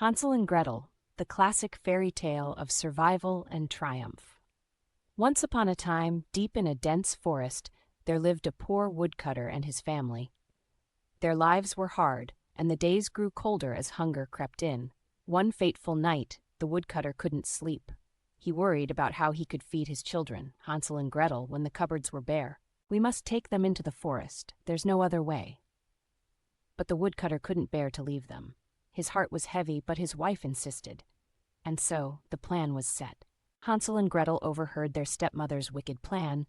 Hansel and Gretel, the classic fairy tale of survival and triumph. Once upon a time, deep in a dense forest, there lived a poor woodcutter and his family. Their lives were hard, and the days grew colder as hunger crept in. One fateful night, the woodcutter couldn't sleep. He worried about how he could feed his children, Hansel and Gretel, when the cupboards were bare. "We must take them into the forest. There's no other way." But the woodcutter couldn't bear to leave them. His heart was heavy, but his wife insisted. And so the plan was set. Hansel and Gretel overheard their stepmother's wicked plan.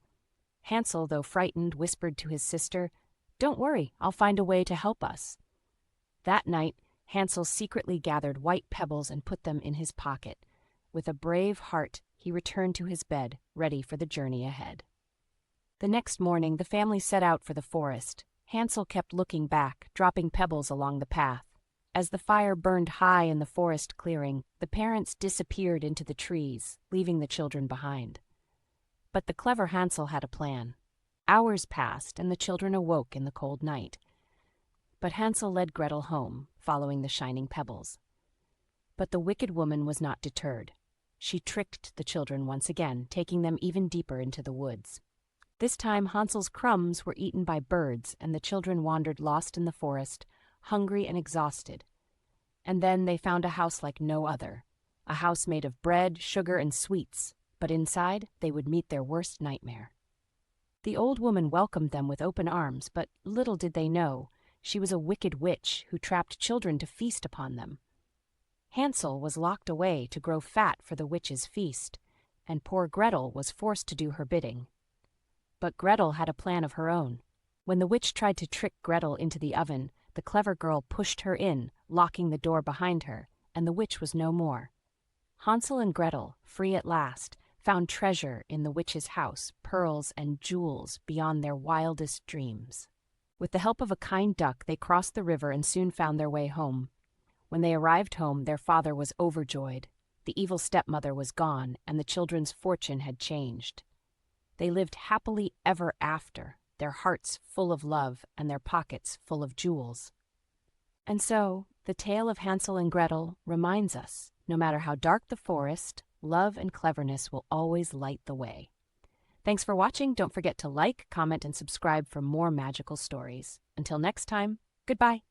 Hansel, though frightened, whispered to his sister, "Don't worry, I'll find a way to help us." That night, Hansel secretly gathered white pebbles and put them in his pocket. With a brave heart, he returned to his bed, ready for the journey ahead. The next morning, the family set out for the forest. Hansel kept looking back, dropping pebbles along the path. As the fire burned high in the forest clearing, the parents disappeared into the trees, leaving the children behind. But the clever Hansel had a plan. Hours passed, and the children awoke in the cold night. But Hansel led Gretel home, following the shining pebbles. But the wicked woman was not deterred. She tricked the children once again, taking them even deeper into the woods. This time Hansel's crumbs were eaten by birds, and the children wandered lost in the forest, hungry and exhausted. And then they found a house like no other, a house made of bread, sugar, and sweets, but inside they would meet their worst nightmare. The old woman welcomed them with open arms, but little did they know, she was a wicked witch who trapped children to feast upon them. Hansel was locked away to grow fat for the witch's feast, and poor Gretel was forced to do her bidding. But Gretel had a plan of her own. When the witch tried to trick Gretel into the oven, the clever girl pushed her in, locking the door behind her, and the witch was no more. Hansel and Gretel, free at last, found treasure in the witch's house, pearls and jewels beyond their wildest dreams. With the help of a kind duck, they crossed the river and soon found their way home. When they arrived home, their father was overjoyed. The evil stepmother was gone, and the children's fortune had changed. They lived happily ever after, their hearts full of love and their pockets full of jewels. And so, the tale of Hansel and Gretel reminds us, no matter how dark the forest, love and cleverness will always light the way. Thanks for watching. Don't forget to like, comment, and subscribe for more magical stories. Until next time, goodbye.